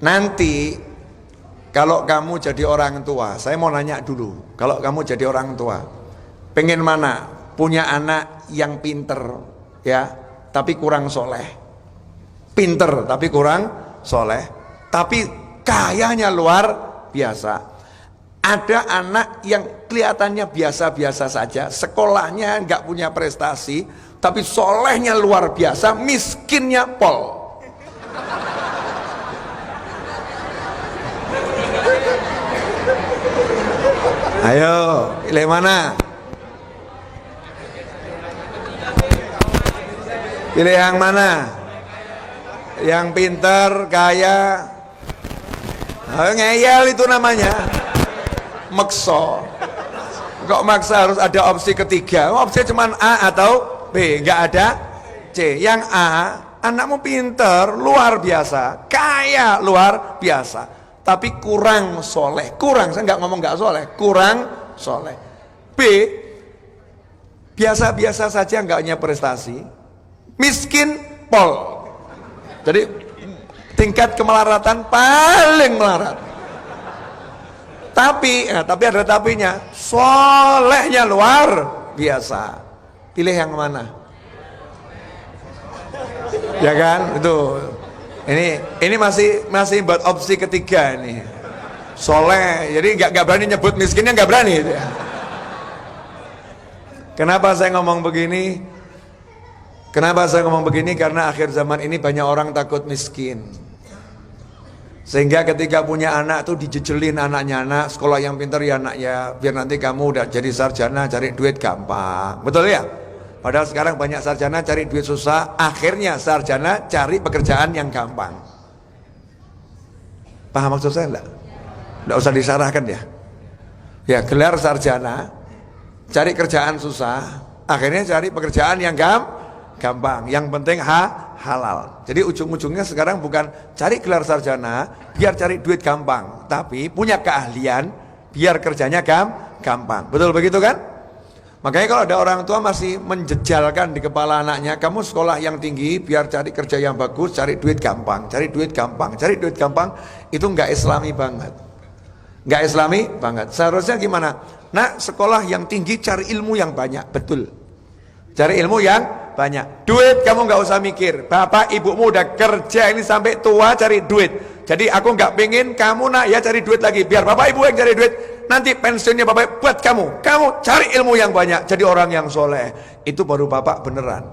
Nanti kalau kamu jadi orang tua, saya mau nanya dulu, kalau kamu jadi orang tua, pengen mana? Punya anak yang pinter, ya, tapi kurang soleh. Pinter tapi kurang soleh, tapi kayanya luar biasa. Ada anak yang kelihatannya biasa-biasa saja, sekolahnya nggak punya prestasi, tapi solehnya luar biasa, miskinnya pol. Ayo, pilih mana? Pilih yang mana? Yang pinter, kaya. Ngeyel itu namanya. Maksa. Kok maksa harus ada opsi ketiga? Opsi cuma A atau B, nggak ada C. Yang A, anakmu pinter, luar biasa, kaya luar biasa, tapi kurang soleh. Kurang, saya nggak ngomong nggak soleh, kurang soleh. B, biasa-biasa saja, nggak punya prestasi, miskin pol. Jadi tingkat kemelaratan paling melarat. Tapi ada tapinya, solehnya luar biasa. Pilih yang mana? Ya kan, itu. Ini masih buat opsi ketiga ini. Soleh, jadi nggak berani nyebut miskinnya, nggak berani. Kenapa saya ngomong begini? Karena akhir zaman ini banyak orang takut miskin. Sehingga ketika punya anak tuh dijejelin anaknya, anak sekolah yang pintar ya anak ya, biar nanti kamu udah jadi sarjana cari duit gampang. Betul ya? Padahal sekarang banyak sarjana cari duit susah, akhirnya sarjana cari pekerjaan yang gampang. Paham maksud saya enggak? Enggak usah disarahkan ya. Ya, gelar sarjana, cari kerjaan susah, akhirnya cari pekerjaan yang gampang. Yang penting halal. Jadi ujung-ujungnya sekarang bukan cari gelar sarjana biar cari duit gampang, tapi punya keahlian biar kerjanya gampang. Betul begitu kan? Makanya kalau ada orang tua masih menjejalkan di kepala anaknya, kamu sekolah yang tinggi biar cari kerja yang bagus, cari duit gampang, itu nggak islami banget. Nggak islami banget. Seharusnya gimana? Nah, sekolah yang tinggi cari ilmu yang banyak, betul. Cari ilmu yang banyak. Duit kamu nggak usah mikir. Bapak ibumu udah kerja ini sampai tua cari duit. Jadi aku nggak pengen kamu nak ya cari duit lagi. Biar bapak ibu yang cari duit. Nanti pensiunnya bapak buat kamu. Kamu cari ilmu yang banyak. Jadi orang yang soleh. Itu baru bapak beneran.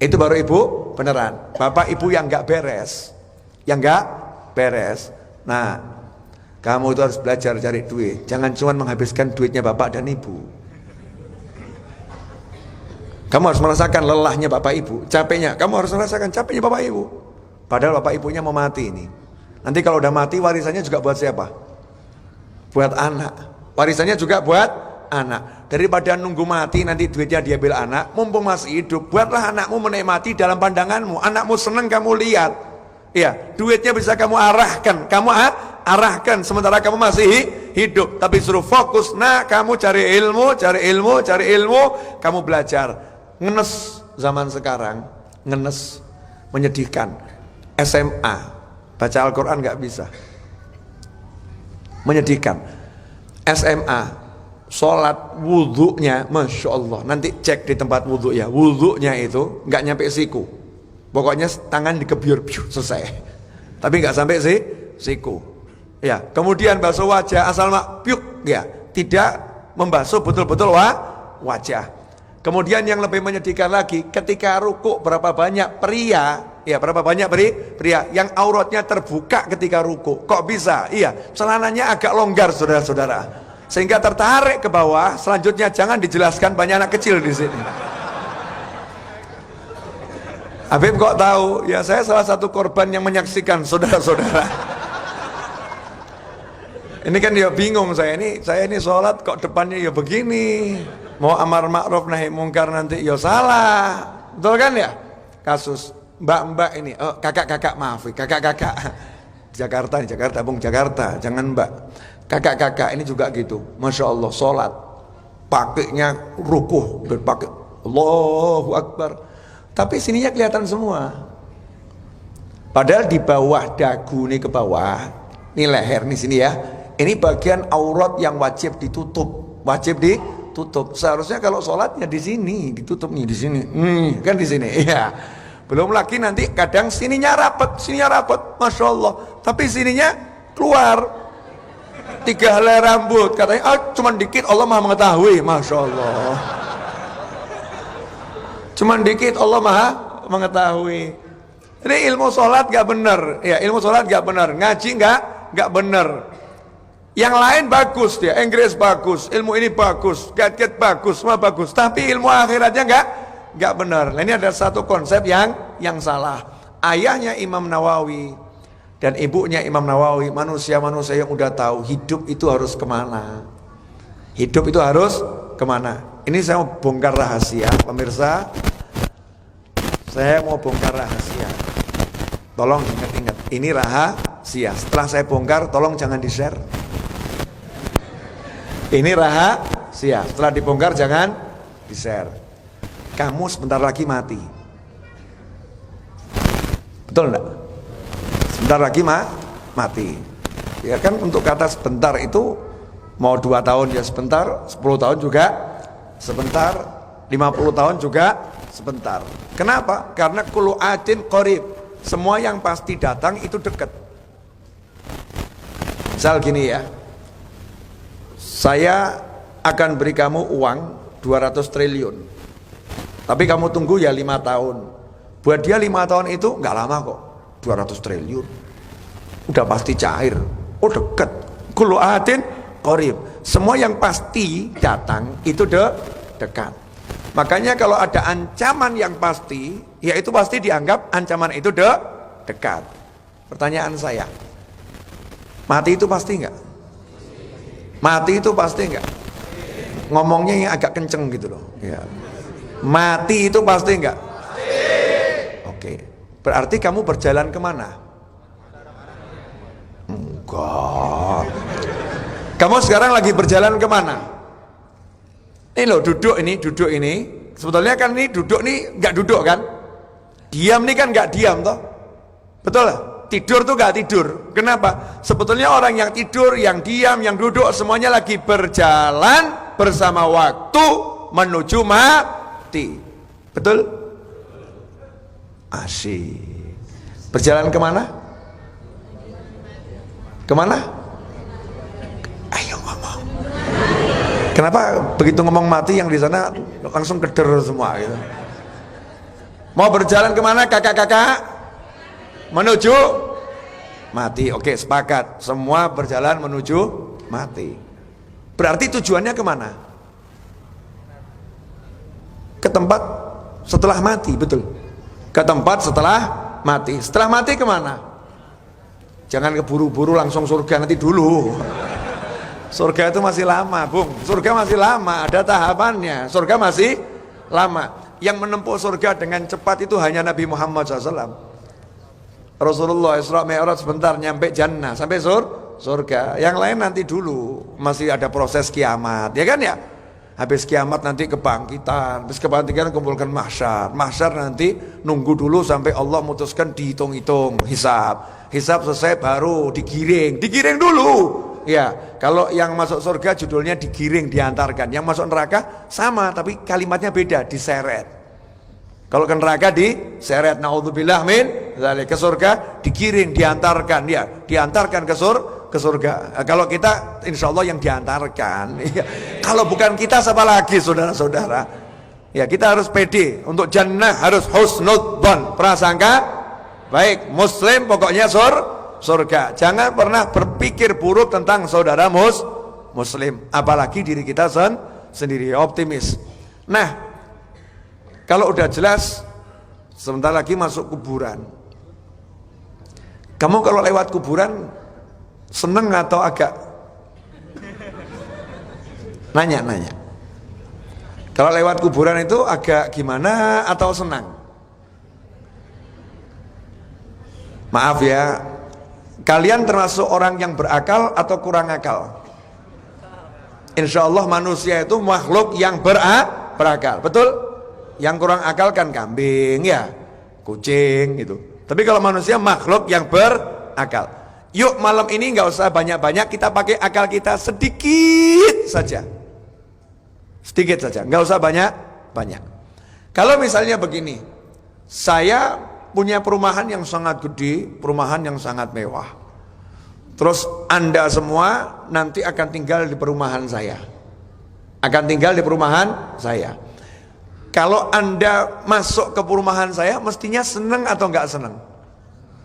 Itu baru ibu beneran. Bapak ibu yang nggak beres. Yang nggak beres. Nah, kamu itu harus belajar cari duit. Jangan cuma menghabiskan duitnya bapak dan ibu. Kamu harus merasakan lelahnya bapak ibu, capeknya. Kamu harus merasakan capeknya bapak ibu. Padahal bapak ibunya mau mati ini. Nanti kalau udah mati warisannya juga buat siapa? Buat anak. Warisannya juga buat anak. Daripada nunggu mati nanti duitnya diambil anak, mumpung masih hidup, buatlah anakmu menikmati dalam pandanganmu. Anakmu senang kamu lihat. Iya, duitnya bisa kamu arahkan. Kamu arahkan sementara kamu masih hidup. Tapi suruh fokus. Nah, kamu cari ilmu, kamu belajar. Ngenes zaman sekarang, ngenes, menyedihkan. SMA baca Al-Quran gak bisa, menyedihkan. SMA sholat wudhunya, Masya Allah, nanti cek di tempat wudhu ya, wudhunya itu gak nyampe siku. Pokoknya tangan dikebiur, selesai. Tapi gak sampai siku. Ya, kemudian basuh wajah asal piuk, ya, tidak membasuh betul-betul wajah. Kemudian yang lebih menyedihkan lagi, ketika ruku berapa banyak pria yang auratnya terbuka ketika ruku. Kok bisa? Iya, celananya agak longgar saudara-saudara, sehingga tertarik ke bawah. Selanjutnya jangan dijelaskan, banyak anak kecil di sini. Habib kok tahu? Ya, saya salah satu korban yang menyaksikan saudara-saudara. Ini kan ya bingung saya ini sholat kok depannya ya begini. Mau amar ma'ruf nahi mungkar nanti ya salah. Betul kan ya? Kasus mbak-mbak ini, kakak-kakak, maaf, kakak-kakak Jakarta, Bung, Jakarta, jangan mbak. Kakak-kakak ini juga gitu, Masya Allah, sholat pakainya rukuh dan pakai Allahu Akbar, tapi sininya kelihatan semua. Padahal di bawah dagu nih ke bawah, ini leher nih sini ya. Ini bagian aurat yang wajib ditutup, wajib ditutup. Seharusnya kalau sholat ya di sini, ditutup nih di sini, kan di sini. Ya. Belum lagi nanti kadang sininya rapat, masya Allah. Tapi sininya keluar 3 helai rambut. Katanya, cuman dikit Allah maha mengetahui, masya Allah. Cuman dikit Allah maha mengetahui. Ini ilmu sholat gak bener, ya ilmu sholat gak bener, ngaji gak bener. Yang lain bagus dia, Inggris bagus, ilmu ini bagus, gadget bagus, semua bagus. Tapi ilmu akhiratnya gak bener. Nah, ini ada satu konsep yang salah. Ayahnya Imam Nawawi dan ibunya Imam Nawawi, manusia-manusia yang udah tahu hidup itu harus kemana. Hidup itu harus kemana. Ini saya mau bongkar rahasia, pemirsa. Saya mau bongkar rahasia. Tolong ingat-ingat, ini rahasia. Setelah saya bongkar, tolong jangan di-share. Ini rahasia. Setelah dibongkar, jangan di-share. Kamu sebentar lagi mati. Betul enggak? Sebentar lagi mati. Ya kan, untuk kata sebentar itu mau 2 tahun ya sebentar, 10 tahun juga sebentar, 50 tahun juga sebentar. Kenapa? Karena kullu atin qarib. Semua yang pasti datang itu dekat. Misal gini ya, saya akan beri kamu uang 200 triliun, tapi kamu tunggu ya 5 tahun. Buat dia 5 tahun itu nggak lama kok. 200 triliun udah pasti cair. Oh dekat. Kullu atin qarib. Semua yang pasti datang itu dekat. Makanya kalau ada ancaman yang pasti, ya itu pasti dianggap ancaman itu dekat. Pertanyaan saya, mati itu pasti enggak? Mati itu pasti enggak? Ngomongnya yang agak kenceng gitu loh. Ya. Mati itu pasti enggak? Oke. Berarti kamu berjalan kemana? Enggak. Kamu sekarang lagi berjalan kemana? Ini loh, duduk ini. Sebetulnya kan ini duduk nih nggak duduk kan? Diam nih kan nggak diam toh? Betul lah? Tidur tuh nggak tidur. Kenapa? Sebetulnya orang yang tidur, yang diam, yang duduk semuanya lagi berjalan bersama waktu menuju mati. Betul? Asyik. Berjalan kemana? Kemana? Ayo ngomong. Kenapa begitu ngomong mati yang di sana langsung keder semua gitu? Mau berjalan kemana kakak-kakak? Menuju mati. Oke, sepakat. Semua berjalan menuju mati. Berarti tujuannya kemana? Ke tempat setelah mati, betul. Ke tempat setelah mati. Setelah mati kemana? Jangan keburu-buru langsung surga nanti dulu. Surga itu masih lama, Bung. Surga masih lama, ada tahapannya. Surga masih lama. Yang menempuh surga dengan cepat itu hanya Nabi Muhammad SAW. Rasulullah Isra Mi'raj sebentar nyampe jannah, sampai surga. Yang lain nanti dulu, masih ada proses kiamat, ya kan ya? Habis kiamat nanti kebangkitan, habis kebangkitan kumpulkan mahsyar. Mahsyar nanti nunggu dulu sampai Allah memutuskan dihitung-hitung, hisab. Hisab selesai baru digiring dulu. Ya, kalau yang masuk surga judulnya digiring, diantarkan. Yang masuk neraka sama, tapi kalimatnya beda, diseret. Kalau ke neraka diseret, naudzubillah min dzalik. Ke surga digiring, diantarkan, ya, diantarkan ke surga. Kalau kita insya Allah yang diantarkan. Ya. Kalau bukan kita siapa lagi, saudara-saudara? Ya, kita harus pede. Untuk jannah harus husnudzon, prasangka baik. Muslim pokoknya surga. Jangan pernah berpikir buruk tentang saudara muslim, apalagi diri kita sendiri. Optimis. Nah, kalau udah jelas sebentar lagi masuk kuburan. Kamu kalau lewat kuburan seneng atau agak nanya? Kalau lewat kuburan itu agak gimana atau senang? Maaf ya, kalian termasuk orang yang berakal atau kurang akal? Insya Allah manusia itu makhluk yang berakal, betul? Yang kurang akal kan kambing ya, kucing gitu. Tapi kalau manusia makhluk yang berakal. Yuk malam ini nggak usah banyak-banyak, kita pakai akal kita sedikit saja. Sedikit saja, nggak usah banyak-banyak. Kalau misalnya begini, saya punya perumahan yang sangat gede, perumahan yang sangat mewah. Terus Anda semua nanti akan tinggal di perumahan saya. Akan tinggal di perumahan saya. Kalau Anda masuk ke perumahan saya, mestinya seneng atau nggak seneng?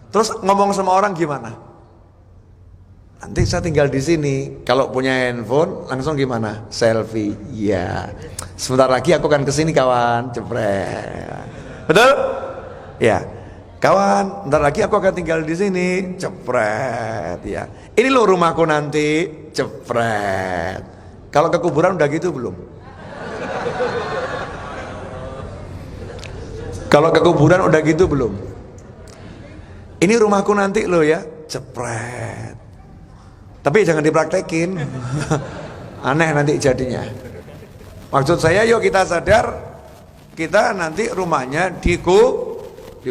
Terus ngomong sama orang gimana? Nanti saya tinggal di sini. Kalau punya handphone langsung gimana? Selfie. Ya. Sebentar lagi aku akan kesini kawan. Jepret. Betul? Ya. Kawan, bentar lagi aku akan tinggal di sini. Jepret. Ya. Ini loh rumahku nanti. Jepret. Kalau ke kuburan udah gitu belum? Kalau ke kuburan udah gitu belum? Ini rumahku nanti loh ya. Jepret. Tapi jangan dipraktekin. Aneh nanti jadinya. Maksud saya yuk kita sadar, kita nanti rumahnya di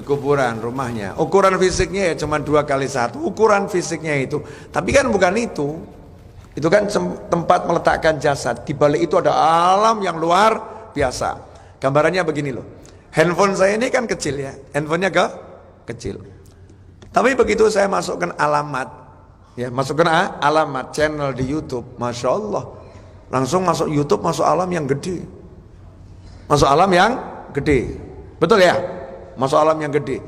kuburan rumahnya. Ukuran fisiknya ya cuma 2x1. Ukuran fisiknya itu. Tapi kan bukan itu. Itu kan tempat meletakkan jasad. Di balik itu ada alam yang luar biasa. Gambarannya begini loh. Handphone saya ini kan kecil ya. Handphonenya kecil. Tapi begitu saya masukkan alamat, ya, masukkan alamat channel di YouTube, Masya Allah, langsung masuk YouTube, masuk alam yang gede. Masuk alam yang gede. Betul ya? Masuk alam yang gede.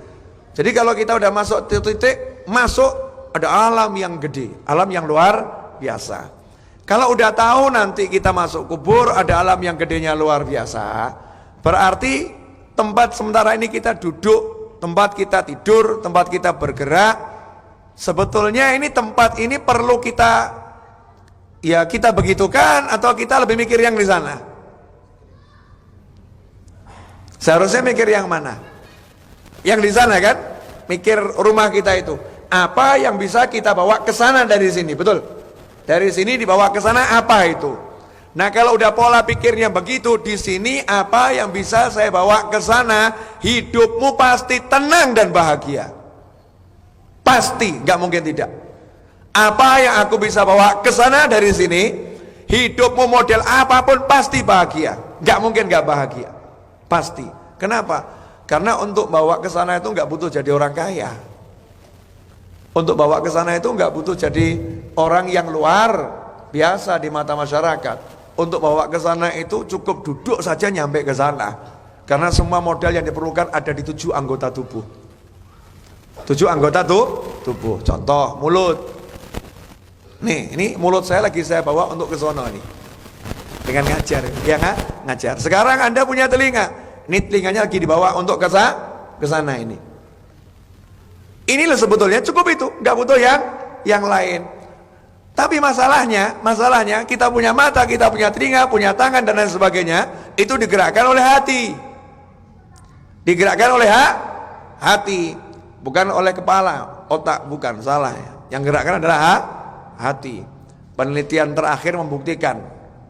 Jadi kalau kita udah masuk titik, masuk ada alam yang gede, alam yang luar biasa. Kalau udah tahu nanti kita masuk kubur, ada alam yang gedenya luar biasa, berarti tempat sementara ini kita duduk, tempat kita tidur, tempat kita bergerak, sebetulnya ini tempat ini perlu kita, ya kita begitukan atau kita lebih mikir yang di sana? Seharusnya mikir yang mana? Yang di sana kan? Mikir rumah kita itu. Apa yang bisa kita bawa ke sana dari sini? Betul? Dari sini dibawa ke sana apa itu? Nah kalau udah pola pikirnya begitu, di sini apa yang bisa saya bawa ke sana, hidupmu pasti tenang dan bahagia. Pasti, nggak mungkin tidak. Apa yang aku bisa bawa ke sana dari sini, hidupmu model apapun pasti bahagia. Nggak mungkin nggak bahagia. Pasti. Kenapa? Karena untuk bawa ke sana itu nggak butuh jadi orang kaya. Untuk bawa ke sana itu nggak butuh jadi orang yang luar biasa di mata masyarakat. Untuk bawa ke sana itu cukup duduk saja nyampe ke sana. Karena semua modal yang diperlukan ada di 7 anggota tubuh. 7 anggota tubuh. Contoh mulut. Nih, ini mulut saya lagi saya bawa untuk ke sono nih. Dengan ngajar, ya ngajar. Sekarang Anda punya telinga. Ini telinganya lagi dibawa untuk ke sana ini. Ini loh sebetulnya cukup itu, nggak butuh yang lain. Tapi masalahnya kita punya mata, kita punya telinga, punya tangan dan lain sebagainya, itu digerakkan oleh hati. Digerakkan oleh hati, bukan oleh kepala, otak bukan, salah ya. Yang gerakkan adalah hati. Penelitian terakhir membuktikan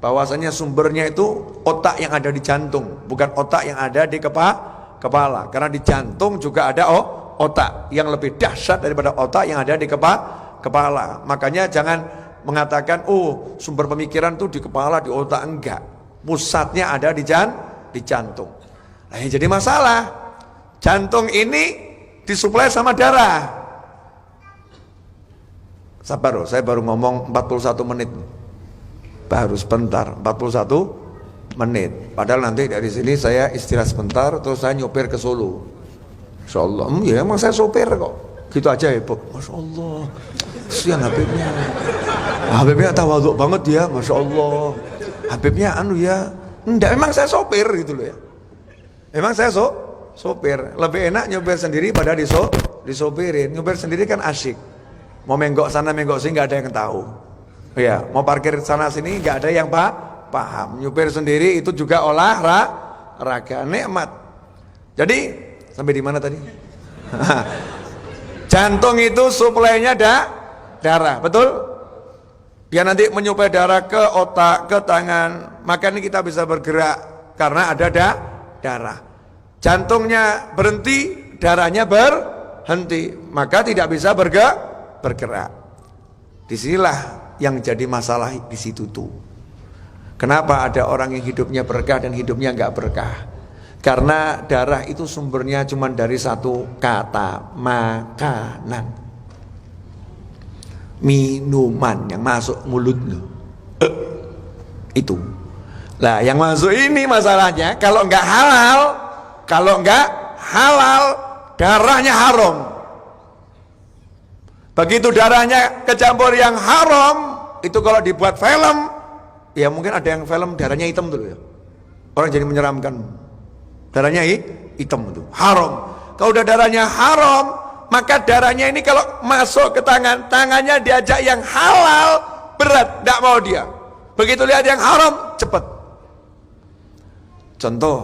bahwasanya sumbernya itu otak yang ada di jantung, bukan otak yang ada di kepala. Karena di jantung juga ada otak yang lebih dahsyat daripada otak yang ada di kepala. Makanya jangan mengatakan sumber pemikiran tuh di kepala, di otak. Enggak, pusatnya ada di jantung. Nah yang jadi masalah, jantung ini disuplai sama darah. Sabar loh, saya baru ngomong 41 menit, baru sebentar, 41 menit. Padahal nanti dari sini saya istirahat sebentar, terus saya nyopir ke Solo. Masya Allah, ya emang saya sopir kok. Gitu aja ya Bob. Masya Allah, sian Habibnya. Habibnya tawaduk banget dia, Masya Allah. Habibnya ya, enggak, memang saya sopir gitu loh ya. Memang saya sopir. Lebih enak nyopir sendiri pada disopirin. Nyopir sendiri kan asyik. Mau menggok sana menggok sini nggak ada yang tahu. Ya, mau parkir sana sini nggak ada yang paham. Nyopir sendiri itu juga olahraga, nikmat. Jadi sampai di mana tadi? Jantung itu suplainya darah, betul? Biar nanti menyuplai darah ke otak, ke tangan. Makanya kita bisa bergerak karena ada darah. Jantungnya berhenti, darahnya berhenti. henti, maka tidak bisa bergerak. Disinilah yang jadi masalah di situ tuh. Kenapa ada orang yang hidupnya berkah dan hidupnya enggak berkah? Karena darah itu sumbernya cuma dari satu kata, makanan, minuman yang masuk mulut lo. Itu. Lah yang masuk ini masalahnya kalau enggak halal, darahnya haram. Begitu darahnya kecampur yang haram, itu kalau dibuat film, ya mungkin ada yang film darahnya hitam dulu ya. Orang jadi menyeramkan. Darahnya hitam itu, haram. Kalau udah darahnya haram, maka darahnya ini kalau masuk ke tangan, tangannya diajak yang halal, berat, tidak mau dia. Begitu lihat yang haram, cepat. Contoh,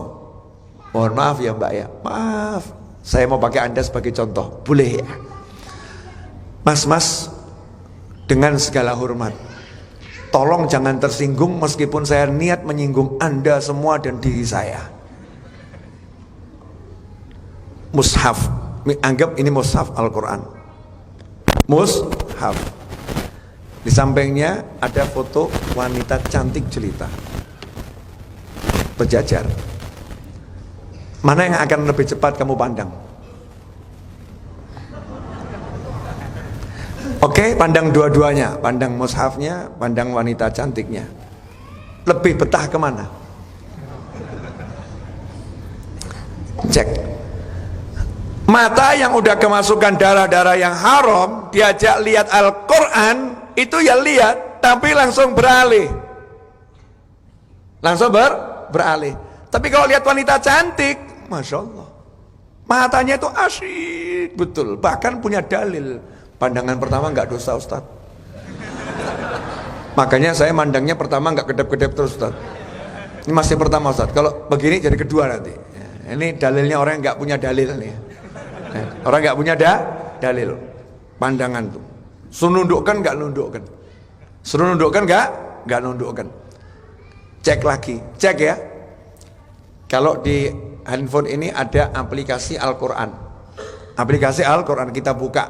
mohon maaf ya Mbak ya, maaf, saya mau pakai Anda sebagai contoh, boleh ya? Mas, dengan segala hormat, tolong jangan tersinggung meskipun saya niat menyinggung Anda semua dan diri saya. Mushaf, anggap ini mushaf Al-Quran. Mushaf. Di sampingnya ada foto wanita cantik jelita berjajar. Mana yang akan lebih cepat kamu pandang? Oke, pandang dua-duanya, pandang mushafnya, pandang wanita cantiknya. Lebih betah kemana? Cek. Mata yang udah kemasukan darah-darah yang haram, diajak lihat Al-Quran, itu ya lihat, tapi langsung beralih. Langsung beralih. Tapi kalau lihat wanita cantik, Masya Allah, matanya itu asyik betul, bahkan punya dalil. Pandangan pertama nggak dosa Ustaz. Makanya saya mandangnya pertama nggak kedap-kedap terus Ustaz. Ini masih pertama Ustaz, kalau begini jadi kedua nanti. Ini dalilnya orang yang nggak punya dalil nih. Orang nggak punya dalil, pandangan tuh. Suruh nundukkan nggak nundukkan, suruh nundukkan nggak nundukkan. Cek lagi, cek ya. Kalau di handphone ini ada aplikasi Al-Quran, aplikasi Al-Quran kita buka,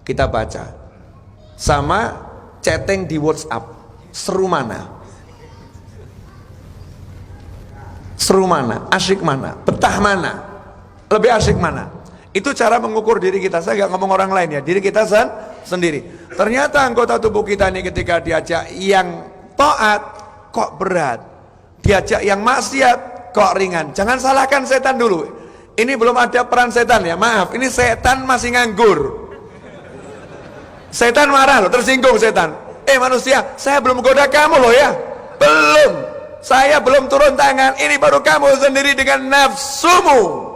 kita baca. Sama chatting di WhatsApp, seru mana? Seru mana? Asyik mana? Betah mana? Lebih asyik mana? Itu cara mengukur diri kita. Saya nggak ngomong orang lain ya, diri kita sendiri. Ternyata anggota tubuh kita ini ketika diajak yang taat kok berat, diajak yang maksiat kok ringan. Jangan salahkan setan dulu. Ini belum ada peran setan ya, maaf. Ini setan masih nganggur. Setan marah loh, tersinggung setan. Manusia, saya belum goda kamu loh ya. Belum. Saya belum turun tangan. Ini baru kamu sendiri dengan nafsumu.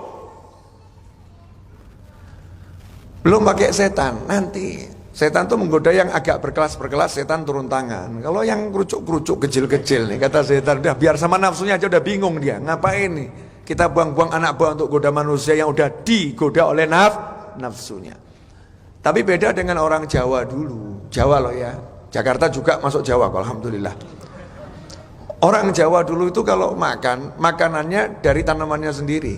Belum pakai setan. Nanti setan tuh menggoda yang agak berkelas-berkelas, setan turun tangan. Kalau yang kerucuk-kerucuk kecil-kecil nih, kata setan, udah biar sama nafsunya aja, udah bingung dia. Ngapain nih kita buang-buang anak buah untuk goda manusia yang udah digoda oleh nafsunya. Tapi beda dengan orang Jawa dulu. Jawa loh ya, Jakarta juga masuk Jawa, alhamdulillah. Orang Jawa dulu itu kalau makan, makanannya dari tanamannya sendiri.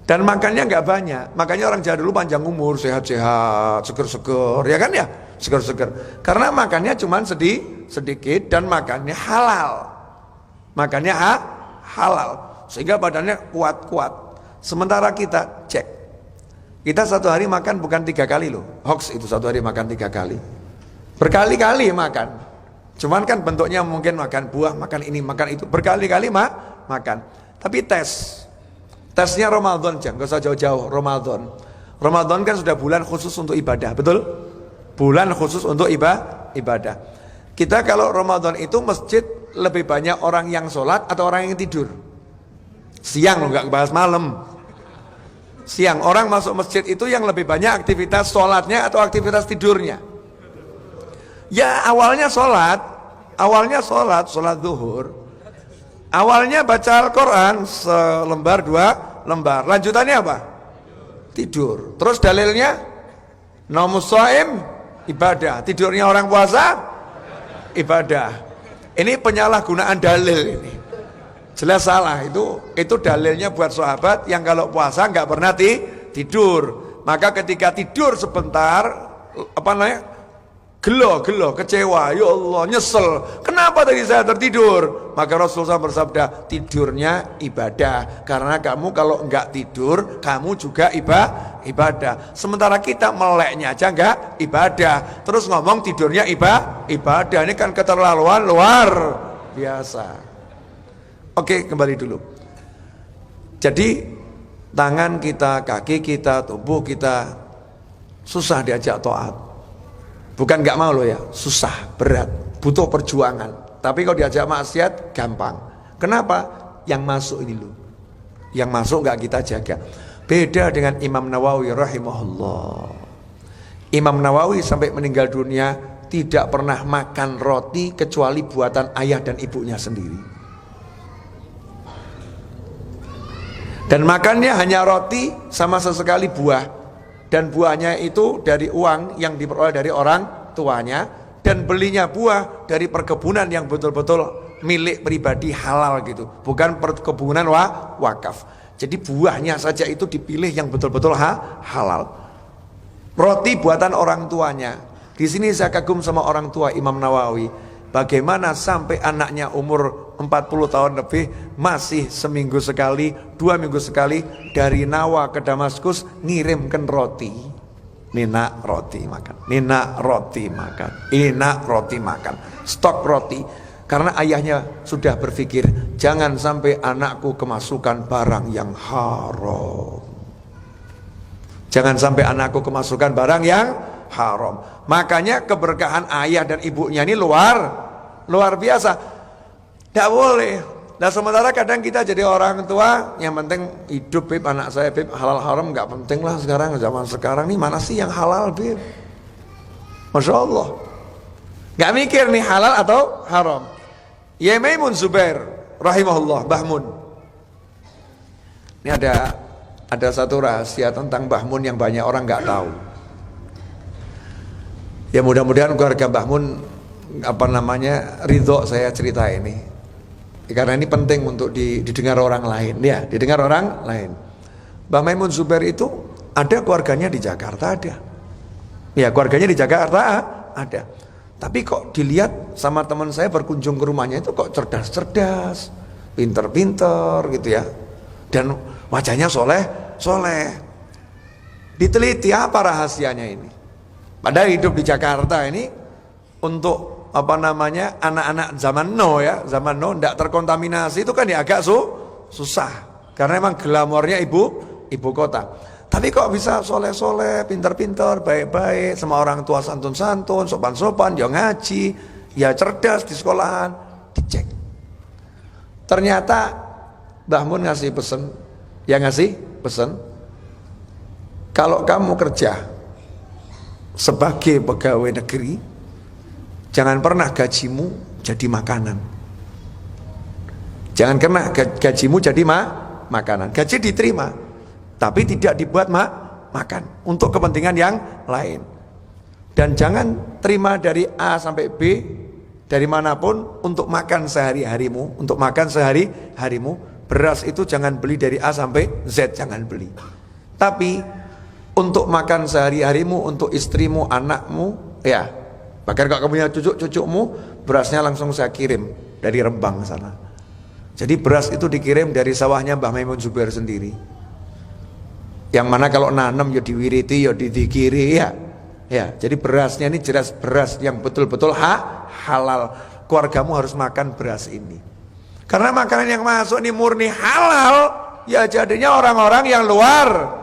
Dan makannya nggak banyak, makanya orang Jawa dulu panjang umur, sehat-sehat, seger-seger, ya kan ya, seger-seger. Karena makannya cuma sedikit dan makannya halal, makannya halal, sehingga badannya kuat-kuat. Sementara kita cek, kita satu hari makan bukan 3 kali loh, hoax itu satu hari makan 3 kali, berkali-kali makan. Cuman kan bentuknya mungkin makan buah, makan ini, makan itu, berkali-kali makan. Tapi tesnya Ramadan, jangan gak usah jauh-jauh. Ramadan kan sudah bulan khusus untuk ibadah, betul? Bulan khusus untuk ibadah. Kita kalau Ramadan itu masjid lebih banyak orang yang sholat atau orang yang tidur? Siang loh, gak bahas malam. Siang, orang masuk masjid itu yang lebih banyak aktivitas sholatnya atau aktivitas tidurnya? Ya awalnya sholat zuhur. Awalnya baca Al-Quran selembar 2 lembar. Lanjutannya apa? Tidur. Terus dalilnya naumus shaim ibadah. Tidurnya orang puasa ibadah. Ini penyalahgunaan dalil ini. Jelas salah. Itu dalilnya buat sahabat yang kalau puasa nggak pernah tidur. Maka ketika tidur sebentar, apa namanya, gelo, kecewa, ya Allah, nyesel, kenapa tadi saya tertidur? Maka Rasulullah bersabda, tidurnya ibadah, karena kamu kalau enggak tidur, kamu juga ibadah. Sementara kita meleknya aja enggak ibadah, terus ngomong tidurnya ibadah. Ini kan keterlaluan luar biasa. Oke, kembali dulu. Jadi tangan kita, kaki kita, tubuh kita susah diajak taat. Bukan nggak mau loh ya, susah, berat, butuh perjuangan. Tapi kalau diajak maksiat gampang. Kenapa? Yang masuk ini loh, yang masuk nggak kita jaga. Beda dengan Imam Nawawi rahimahullah. Imam Nawawi sampai meninggal dunia tidak pernah makan roti kecuali buatan ayah dan ibunya sendiri. Dan makannya hanya roti sama sesekali buah. Dan buahnya itu dari uang yang diperoleh dari orang tuanya. Dan belinya buah dari perkebunan yang betul-betul milik pribadi halal gitu. Bukan perkebunan wakaf. Jadi buahnya saja itu dipilih yang betul-betul halal. Roti buatan orang tuanya. Di sini saya kagum sama orang tua Imam Nawawi. Bagaimana sampai anaknya umur 40 tahun lebih masih seminggu sekali, 2 minggu sekali dari Nawa ke Damaskus ngirimkan roti. Nina roti makan, Nina roti makan, Nina roti makan, stok roti. Karena ayahnya sudah berpikir jangan sampai anakku kemasukan barang yang haram. Jangan sampai anakku kemasukan barang yang haram. Makanya keberkahan ayah dan ibunya ini luar biasa. Tidak boleh. Nah sementara kadang kita jadi orang tua yang penting hidup, Beb, anak saya, Beb, halal haram nggak penting lah sekarang, zaman sekarang nih mana sih yang halal, Beb? Masya Allah, nggak mikir nih halal atau haram. Ya Maimun Zubair rahimahullah, Mbah Mun. Ini ada satu rahasia tentang Mbah Mun yang banyak orang nggak tahu. Ya mudah-mudahan keluarga Mbah Mun ridho saya cerita ini, karena ini penting untuk didengar orang lain. Ya, didengar orang lain. Mbah Maimun Zubair itu ada keluarganya di Jakarta, ada. Ya, keluarganya di Jakarta ada. Tapi kok dilihat sama teman saya berkunjung ke rumahnya itu kok cerdas-cerdas, pinter-pinter gitu ya. Dan wajahnya soleh. Diteliti apa rahasianya ini. Padahal hidup di Jakarta ini untuk anak-anak zaman now ya, zaman now tidak terkontaminasi itu kan ya agak susah. Karena memang glamornya ibu kota. Tapi kok bisa soleh-soleh, pintar-pintar, baik-baik, sama orang tua santun-santun, sopan-sopan, ya ngaji, ya cerdas di sekolahan, dicek. Ternyata Mbah Mun ngasih pesan, kalau kamu kerja sebagai pegawai negeri, jangan pernah gajimu jadi makanan. Jangan pernah gajimu jadi makanan. Gaji diterima, tapi tidak dibuat makan untuk kepentingan yang lain. Dan jangan terima dari A sampai B, dari manapun untuk makan sehari-harimu. Untuk makan sehari-harimu, beras itu jangan beli dari A sampai Z, jangan beli. Tapi untuk makan sehari-harimu, untuk istrimu, anakmu, ya. Bahkan kalau kamu punya cucu-cucumu, berasnya langsung saya kirim dari Rembang sana. Jadi beras itu dikirim dari sawahnya Mbah Maimun Zubair sendiri. Yang mana kalau nanam ya diwiriti, ya didikiri ya. Ya, jadi berasnya ini jelas beras yang betul-betul halal. Keluargamu harus makan beras ini. Karena makanan yang masuk ini murni halal, ya jadinya orang-orang yang luar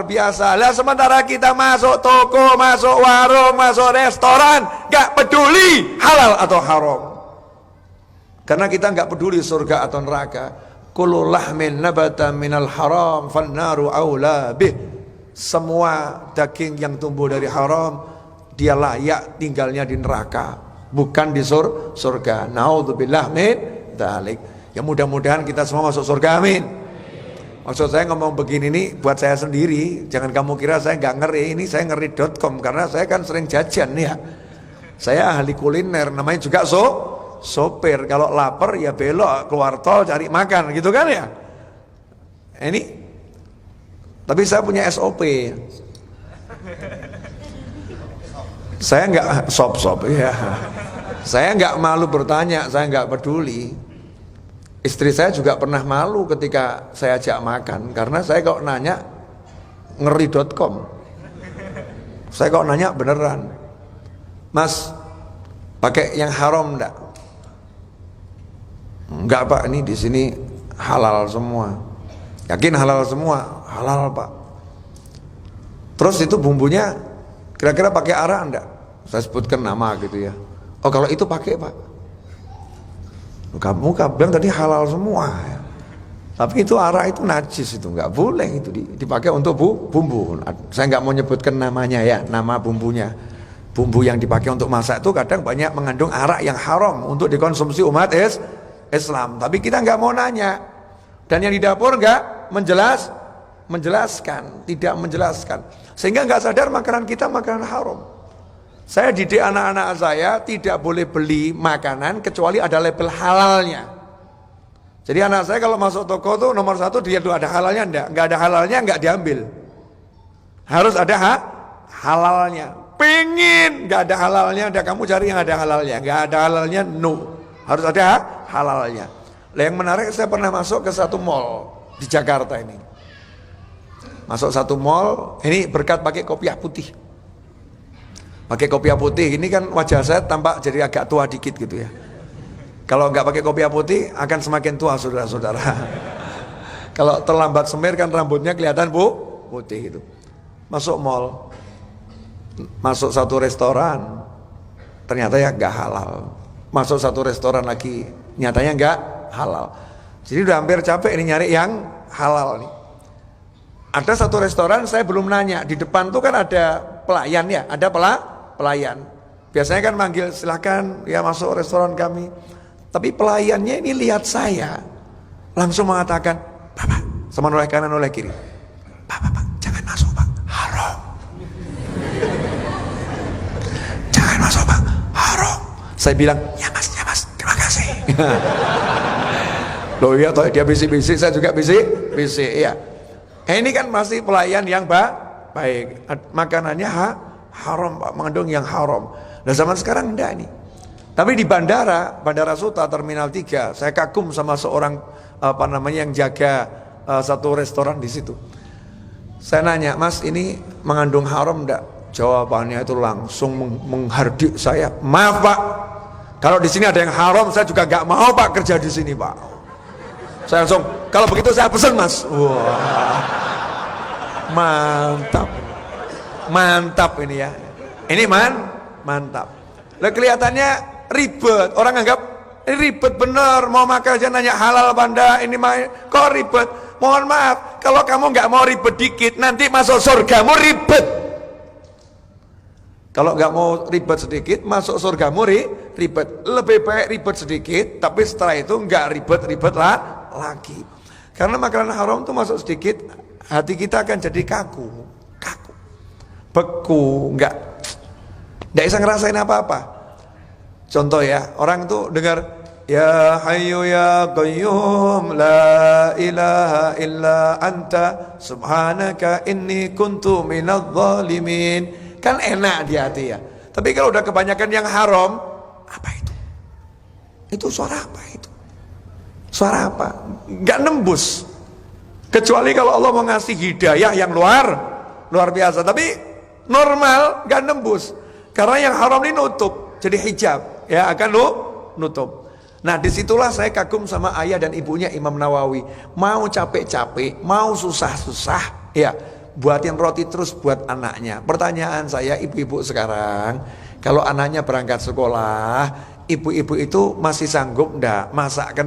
biasa. Lah sementara kita masuk toko, masuk warung, masuk restoran, gak peduli halal atau haram. Karena kita gak peduli surga atau neraka. Kullu lahmin nabata minal haram fannaru aula bih. Semua daging yang tumbuh dari haram, dia layak tinggalnya di neraka, bukan di surga. Naudzubillah min dzalik. Ya mudah-mudahan kita semua masuk surga, amin. Maksud saya ngomong begini nih buat saya sendiri. Jangan kamu kira saya nggak ngeri. Ini saya ngeri.com karena saya kan sering jajan ya. Saya ahli kuliner, namanya juga sopir. Kalau lapar ya belok keluar tol cari makan gitu kan ya. Ini Tapi saya punya SOP. Saya nggak sop-sop ya. Saya nggak malu bertanya, saya nggak peduli. Istri saya juga pernah malu ketika saya ajak makan, karena saya kok nanya ngeri.com. Saya kok nanya beneran, Mas, pakai yang haram enggak? Enggak Pak, ini di sini halal semua. Yakin halal semua? Halal Pak. Terus itu bumbunya kira-kira pakai arah enggak? Saya sebutkan nama gitu ya. Oh kalau itu pakai Pak. Kamu bilang tadi halal semua ya. Tapi itu arah itu najis, itu nggak boleh itu dipakai untuk bumbu. Saya nggak mau nyebutkan namanya ya, nama bumbunya. Bumbu yang dipakai untuk masak itu kadang banyak mengandung arak yang haram untuk dikonsumsi umat Islam. Tapi kita nggak mau nanya. Dan yang di dapur nggak menjelaskan, tidak menjelaskan. Sehingga nggak sadar makanan kita makanan haram. Saya didik anak-anak saya tidak boleh beli makanan kecuali ada label halalnya. Jadi anak saya kalau masuk toko tuh nomor satu dia tuh ada halalnya enggak ada halalnya enggak diambil. Harus ada halalnya. Pengen enggak ada halalnya, ada kamu cari yang ada halalnya. Enggak ada halalnya, no. Harus ada halalnya. Nah, yang menarik saya pernah masuk ke satu mall di Jakarta ini. Masuk satu mall, ini berkat pakai kopiah putih. Pakai kopiah putih ini kan wajah saya tampak jadi agak tua dikit gitu ya. Kalau nggak pakai kopiah putih akan semakin tua saudara-saudara. Kalau terlambat semir kan rambutnya kelihatan putih itu. Masuk mall, masuk satu restoran, ternyata ya nggak halal. Masuk satu restoran lagi, nyatanya nggak halal. Jadi udah hampir capek ini nyari yang halal nih. Ada satu restoran saya belum nanya, di depan tuh kan ada pelayan ya, ada pelayan. Biasanya kan manggil silakan ya masuk restoran kami. Tapi pelayannya ini lihat saya, langsung mengatakan, Bapak, sama noleh kanan noleh kiri. Pak, jangan masuk Pak, haram. Jangan masuk Pak, haram. Saya bilang, ya mas, terima kasih. Loh iya toh dia bisik-bisik, saya juga bisik ya. Ini kan masih pelayan yang baik. Makanannya haram Pak, mengandung yang haram. Nah zaman sekarang enggak nih. Tapi di Bandara Suta Terminal 3, saya kagum sama seorang yang jaga satu restoran di situ. Saya nanya, Mas ini mengandung haram enggak? Jawabannya itu langsung menghardik saya. Maaf Pak, kalau di sini ada yang haram, saya juga enggak mau Pak kerja di sini Pak. Saya langsung, kalau begitu saya pesan Mas. Wah, mantap ini ya. Ini mantap. Lah kelihatannya ribet, orang anggap ini ribet bener, mau makan aja nanya halal banda, ini kok ribet. Mohon maaf, kalau kamu nggak mau ribet dikit, nanti masuk surgamu ribet. Kalau nggak mau ribet sedikit, masuk surgamu ribet. Lebih baik ribet sedikit, tapi setelah itu nggak ribet lagi. Karena makanan haram tuh masuk sedikit, hati kita akan jadi kaku, beku, nggak bisa ngerasain apa-apa. Contoh ya, orang tuh dengar ya hayyu ya qayyum la ilaha illa anta subhanaka inni kuntu minadh dhalimin. Kan enak di hati ya. Tapi kalau udah kebanyakan yang haram, apa itu? Itu suara apa itu? Suara apa? Enggak nembus. Kecuali kalau Allah mau ngasih hidayah yang luar biasa. Tapi normal enggak nembus. Karena yang haram ini nutup, jadi hijab. Ya akan nutup. Nah disitulah saya kagum sama ayah dan ibunya Imam Nawawi. Mau capek-capek, mau susah-susah, ya buatin roti terus buat anaknya. Pertanyaan saya, ibu-ibu sekarang, kalau anaknya berangkat sekolah, ibu-ibu itu masih sanggup enggak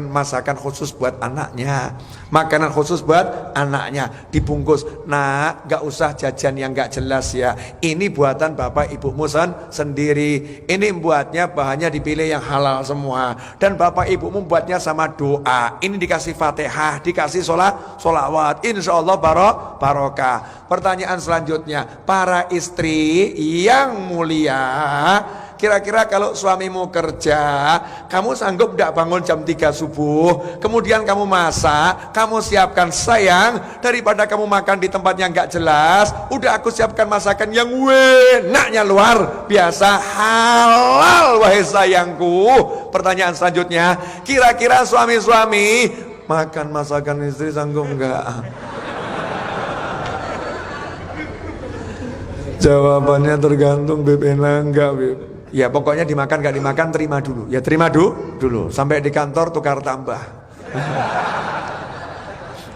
masakan khusus buat anaknya, makanan khusus buat anaknya, dibungkus. Nah, enggak usah jajan yang enggak jelas ya. Ini buatan bapak ibumu sendiri. Ini buatnya bahannya dipilih yang halal semua. Dan bapak ibumu buatnya sama doa. Ini dikasih Fatihah, dikasih sholawat. Insya Allah barokah. Pertanyaan selanjutnya, para istri yang mulia, kira-kira kalau suamimu kerja, kamu sanggup tidak bangun jam 3 subuh, kemudian kamu masak, kamu siapkan, sayang, daripada kamu makan di tempat yang gak jelas, udah aku siapkan masakan yang enaknya luar biasa, halal wahai sayangku. Pertanyaan selanjutnya, kira-kira suami-suami makan masakan istri sanggup enggak? Jawabannya tergantung Beb, enak enggak Beb? Ya pokoknya dimakan gak dimakan terima dulu. Ya terima dulu. Sampai di kantor tukar tambah.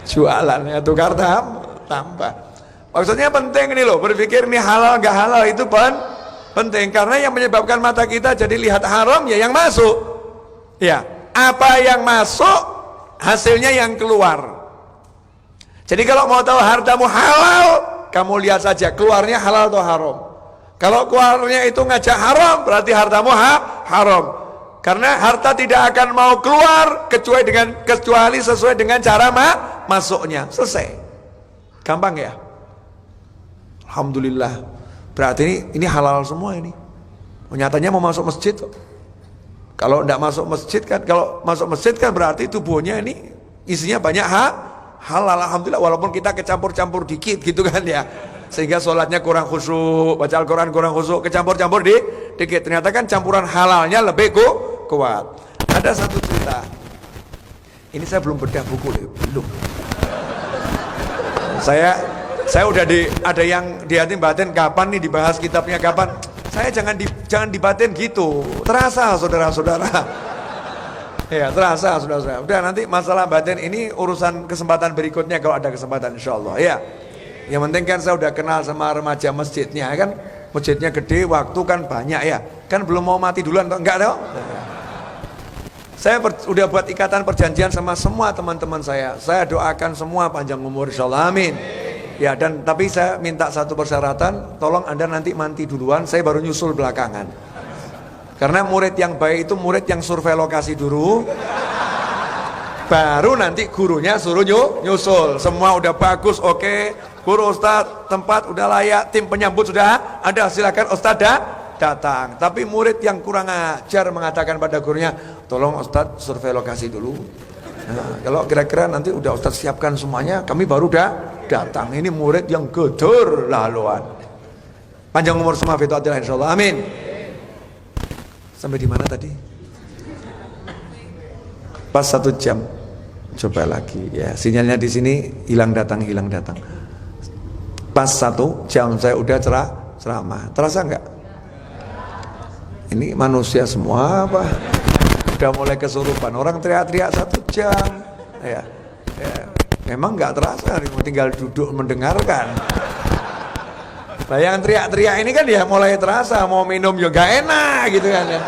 Jualannya tukar tambah. Maksudnya penting ini loh, berpikir ini halal gak halal itu penting. Karena yang menyebabkan mata kita jadi lihat haram ya yang masuk. Ya, apa yang masuk hasilnya yang keluar. Jadi kalau mau tahu hartamu halal, kamu lihat saja keluarnya halal atau haram. Kalau keluarnya itu ngajak haram, berarti hartamu haram. Karena harta tidak akan mau keluar kecuali sesuai dengan cara masuknya. Selesai. Gampang ya? Alhamdulillah. Berarti ini halal semua ini. Nyatanya mau masuk masjid. Kalau tidak masuk masjid kan, kalau masuk masjid kan berarti tubuhnya ini isinya banyak halal. Alhamdulillah, walaupun kita kecampur-campur dikit gitu kan ya, sehingga sholatnya kurang khusyuk, baca Al-Quran kurang khusyuk, kecampur-campur dikit. Ternyata kan campuran halalnya lebih kuat. Ada satu cerita, ini saya belum bedah buku belum. Saya udah ada yang di hati batin, kapan nih dibahas kitabnya kapan? Saya jangan dibatin gitu, terasa saudara-saudara. Ya terasa saudara-saudara. Udah nanti masalah batin ini urusan kesempatan berikutnya kalau ada kesempatan insyaallah ya. Yang penting kan saya udah kenal sama remaja masjidnya kan. Masjidnya gede, waktu kan banyak ya. Kan belum mau mati duluan atau enggak dong? Saya udah buat ikatan perjanjian sama semua teman-teman saya. Saya doakan semua panjang umur insyaallah, amin. Ya dan tapi saya minta satu persyaratan, tolong Anda nanti mati duluan, saya baru nyusul belakangan. Karena murid yang baik itu murid yang survei lokasi dulu, baru nanti gurunya suruh nyusul. Semua udah bagus, oke. Guru Ustadz, tempat udah layak, tim penyambut sudah ada, silakan Ustadz datang. Tapi murid yang kurang ajar mengatakan pada gurunya, tolong Ustadz survei lokasi dulu. Nah, kalau kira-kira nanti udah Ustadz siapkan semuanya, kami baru datang. Ini murid yang gedor laluan. Panjang umur semua fitwatillah insyaallah, amin. Sampai di mana tadi? Pas 1 jam. Coba lagi ya. Sinyalnya di sini hilang datang. Pas 1 jam saya udah ceramah. Terasa enggak? Ini manusia semua apa? Udah mulai kesurupan. Orang teriak-teriak 1 jam. Ya. Memang enggak terasa, tinggal duduk mendengarkan. Nah yang teriak-teriak ini kan ya mulai terasa, mau minum ya gak enak gitu kan ya.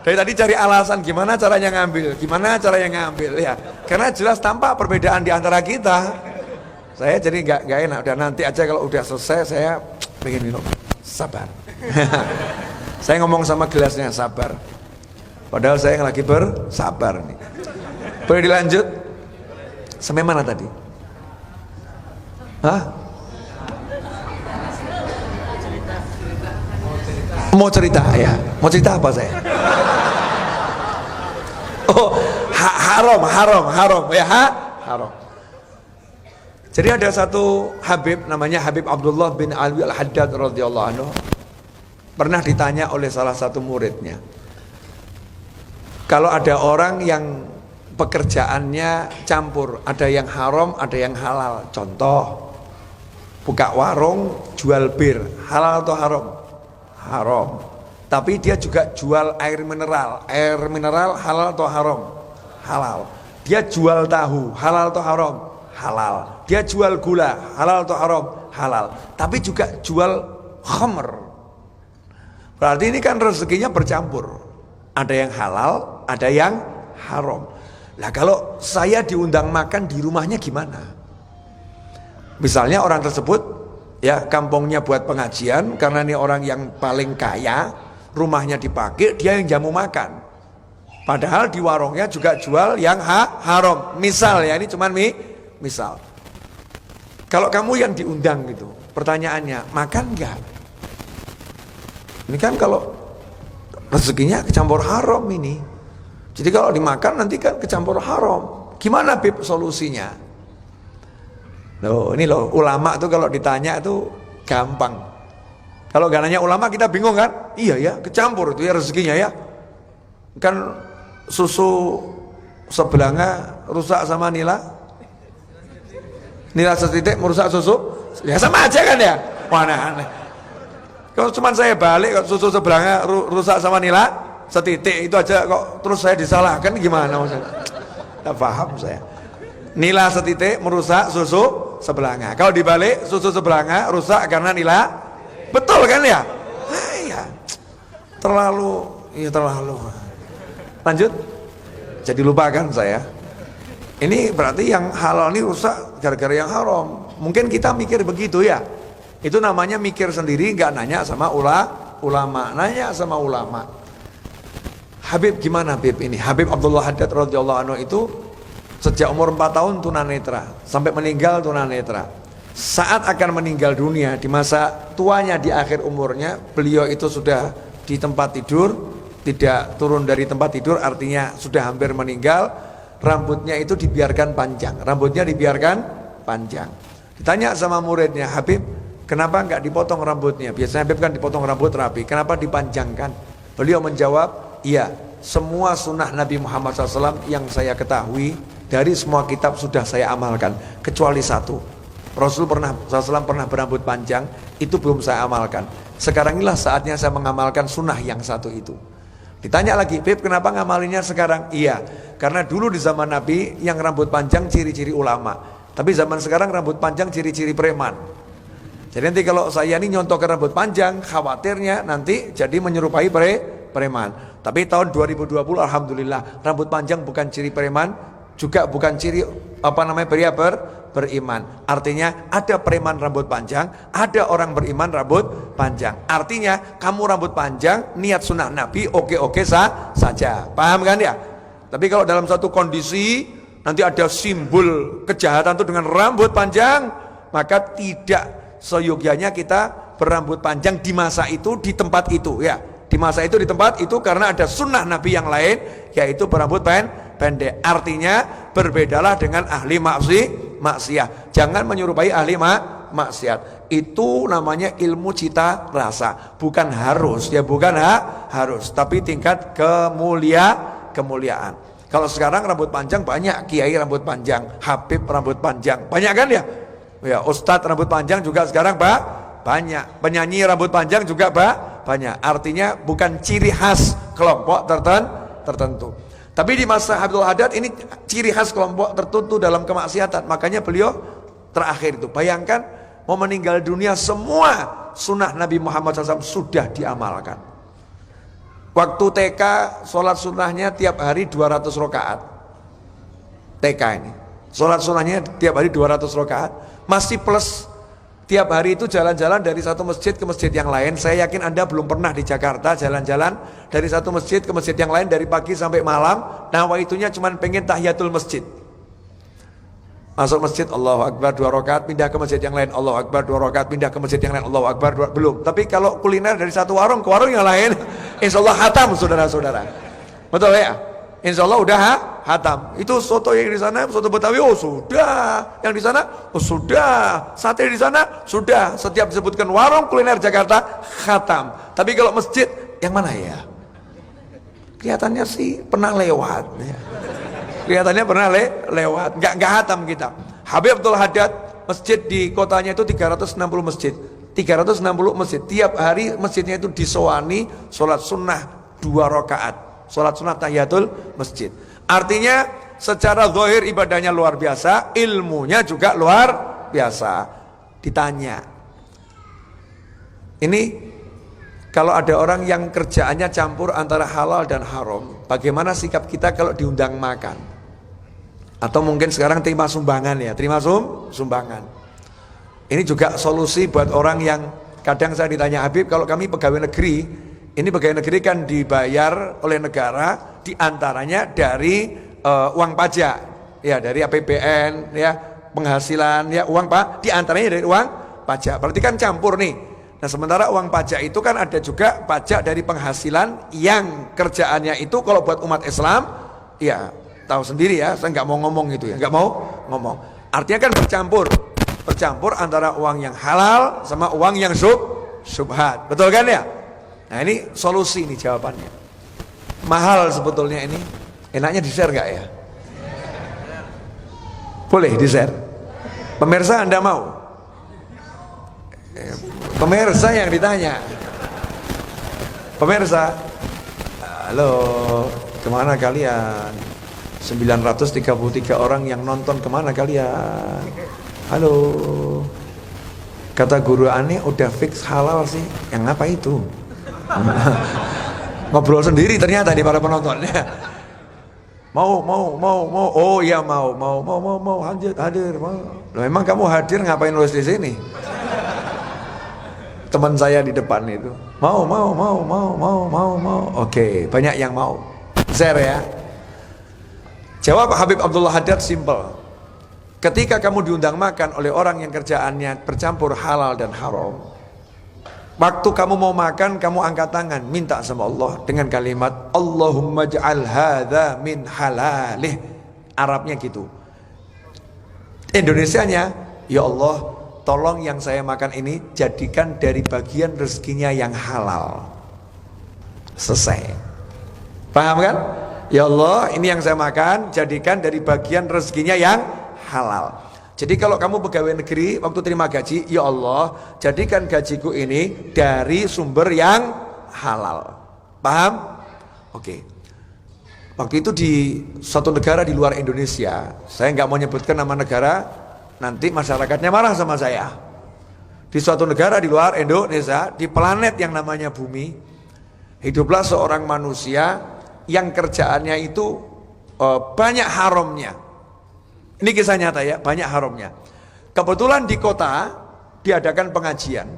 Dari tadi cari alasan gimana caranya ngambil ya. Karena jelas tampak perbedaan di antara kita. Saya jadi gak enak, udah nanti aja kalau udah selesai saya pengen minum. Sabar. Saya ngomong sama gelasnya sabar. Padahal saya yang lagi bersabar nih. Boleh dilanjut? Sampai mana tadi? Hah? Mau cerita ya? Mau cerita apa saya? Oh, haram ya, haram. Jadi ada satu Habib namanya Habib Abdullah bin Alwi Al-Haddad radhiyallahu anhu. Pernah ditanya oleh salah satu muridnya, kalau ada orang yang pekerjaannya campur, ada yang haram, ada yang halal. Contoh, buka warung jual bir, halal atau haram? Haram. Tapi dia juga jual air mineral. Air mineral halal atau haram? Halal. Dia jual tahu, halal atau haram? Halal. Dia jual gula, halal atau haram? Halal. Tapi juga jual khamr. Berarti ini kan rezekinya bercampur. Ada yang halal, ada yang haram. Lah kalau saya diundang makan di rumahnya gimana? Misalnya orang tersebut ya kampungnya buat pengajian, karena ini orang yang paling kaya, rumahnya dipakai, dia yang jamu makan. Padahal di warungnya juga jual yang haram. Misal ya, ini cuman misal. Kalau kamu yang diundang gitu, pertanyaannya, makan enggak? Ini kan kalau rezekinya kecampur haram ini. Jadi kalau dimakan nanti kan kecampur haram. Gimana Bib solusinya? Loh, ini loh ulama tuh kalau ditanya tuh gampang. Kalau gak nanya ulama kita bingung kan? Iya ya, kecampur itu ya rezekinya ya. Kan susu sebelanga rusak sama nila setitik merusak susu, ya sama aja kan ya. Wah, aneh. Kalau cuma saya balik susu sebelanga rusak sama nila setitik itu aja kok terus saya disalahkan gimana maksudnya? Tidak paham saya. Nila setitik merusak susu sebelanga. Kalau dibalik susu sebelanga rusak karena nila, betul kan ya? Nah, ya. Terlalu. Lanjut. Jadi lupakan saya. Ini berarti yang halal ini rusak gara-gara yang haram. Mungkin kita mikir begitu ya. Itu namanya mikir sendiri, nggak nanya sama ulama. Nanya sama ulama. Habib gimana Habib ini? Habib Abdullah Haddad radhiyallahu anhu itu sejak umur 4 tahun tunanetra sampai meninggal tunanetra. Saat akan meninggal dunia di masa tuanya di akhir umurnya, beliau itu sudah di tempat tidur, tidak turun dari tempat tidur, artinya sudah hampir meninggal. Rambutnya itu dibiarkan panjang. Ditanya sama muridnya, Habib, kenapa enggak dipotong rambutnya? Biasanya Habib kan dipotong rambut rapi, kenapa dipanjangkan? Beliau menjawab, iya, semua sunnah Nabi Muhammad SAW yang saya ketahui dari semua kitab sudah saya amalkan, kecuali satu. Rasul SAW pernah berambut panjang, itu belum saya amalkan. Sekarang inilah saatnya saya mengamalkan sunnah yang satu itu. Ditanya lagi, Beb kenapa ngamalinnya sekarang? Iya, karena dulu di zaman Nabi yang rambut panjang ciri-ciri ulama, tapi zaman sekarang rambut panjang ciri-ciri preman. Jadi nanti kalau saya ini nyontok ke rambut panjang, khawatirnya nanti jadi menyerupai preman. Tapi tahun 2020 alhamdulillah rambut panjang bukan ciri preman, juga bukan ciri pria beriman. Artinya ada preman rambut panjang, ada orang beriman rambut panjang. Artinya kamu rambut panjang, niat sunnah Nabi oke-oke saja. Paham kan ya? Tapi kalau dalam satu kondisi nanti ada simbol kejahatan itu dengan rambut panjang, maka tidak seyogyanya kita berambut panjang di masa itu, di tempat itu ya. Di masa itu, di tempat itu, karena ada sunnah Nabi yang lain, yaitu berambut pendek. Artinya berbedalah dengan ahli maksiat. Jangan menyerupai ahli maksiat. Itu namanya ilmu cita rasa. Bukan harus, ya bukan harus. Tapi tingkat kemuliaan. Kalau sekarang rambut panjang banyak, kiai rambut panjang, habib rambut panjang, banyak kan ya? Ya, ustadz rambut panjang juga sekarang banyak. Penyanyi rambut panjang juga banyak. Artinya bukan ciri khas kelompok tertentu. Tapi di masa Abdul Haddad ini ciri khas kelompok tertentu dalam kemaksiatan. Makanya beliau terakhir itu, bayangkan mau meninggal dunia semua sunnah Nabi Muhammad SAW sudah diamalkan. Waktu TK sholat sunnahnya tiap hari 200 rakaat. TK ini sholat sunnahnya tiap hari 200 rakaat. Masih plus tiap hari itu jalan-jalan dari satu masjid ke masjid yang lain. Saya yakin Anda belum pernah di Jakarta jalan-jalan dari satu masjid ke masjid yang lain dari pagi sampai malam. Nawaitunya cuma pengen tahiyatul masjid. Masuk masjid Allahu Akbar 2 rakaat, pindah ke masjid yang lain Allahu Akbar 2 rakaat, pindah ke masjid yang lain Allahu Akbar 2, belum. Tapi kalau kuliner dari satu warung ke warung yang lain, insyaallah hatam saudara-saudara. Betul ya? Insyaallah udah hatam. Itu soto yang di sana, soto Betawi, oh sudah. Yang di sana, oh sudah. Sate di sana, sudah. Setiap disebutkan warung kuliner Jakarta, khatam. Tapi kalau masjid, yang mana ya? Kelihatannya sih pernah lewat. Ya. Kelihatannya pernah lewat. Nggak hatam kita. Habib Abdul Haddad, masjid di kotanya itu 360 masjid. 360 masjid. Tiap hari masjidnya itu disowani, sholat sunnah 2 rakaat. Sholat sunnah tahiyatul masjid. Artinya secara zahir ibadahnya luar biasa, ilmunya juga luar biasa. Ditanya, ini kalau ada orang yang kerjaannya campur antara halal dan haram, bagaimana sikap kita kalau diundang makan? Atau mungkin sekarang terima sumbangan ya, terima sumbangan. Ini juga solusi buat orang yang kadang saya ditanya, Habib kalau kami pegawai negeri, ini pegawai negeri kan dibayar oleh negara diantaranya dari uang pajak, ya dari APBN, ya penghasilan, ya uang diantaranya dari uang pajak. Berarti kan campur nih. Nah sementara uang pajak itu kan ada juga pajak dari penghasilan yang kerjaannya itu kalau buat umat Islam, ya tahu sendiri ya, saya nggak mau ngomong itu ya, nggak mau ngomong. Artinya kan bercampur antara uang yang halal sama uang yang syubhat, betul kan ya? Nah ini solusi nih jawabannya. Mahal sebetulnya ini, enaknya di-share nggak ya? Boleh di-share? Pemirsa Anda mau? Pemirsa yang ditanya. Pemirsa, halo, kemana kalian? 933 orang yang nonton, kemana kalian? Halo. Kata guru aneh udah fix halal sih. Yang apa itu? Ngobrol sendiri ternyata di para penontonnya. Mau. Oh iya mau hadir mau. Loh, emang kamu hadir ngapain nulis di sini? Teman saya di depan itu mau. Oke, banyak yang mau share ya. Jawab Habib Abdullah Haddad simple. Ketika kamu diundang makan oleh orang yang kerjaannya bercampur halal dan haram, waktu kamu mau makan, kamu angkat tangan minta sama Allah dengan kalimat Allahumma ja'al hadza min halalih. Arabnya gitu. Indonesianya, ya Allah, tolong yang saya makan ini jadikan dari bagian rezekinya yang halal. Selesai. Paham kan? Ya Allah, ini yang saya makan jadikan dari bagian rezekinya yang halal. Jadi kalau kamu pegawai negeri waktu terima gaji, ya Allah, jadikan gajiku ini dari sumber yang halal. Paham? Oke. Waktu itu di suatu negara di luar Indonesia, saya nggak mau nyebutkan nama negara, nanti masyarakatnya marah sama saya. Di suatu negara di luar Indonesia, di planet yang namanya Bumi, hiduplah seorang manusia yang kerjaannya itu banyak haramnya. Ini kisah nyata ya, banyak haramnya. Kebetulan di kota diadakan pengajian,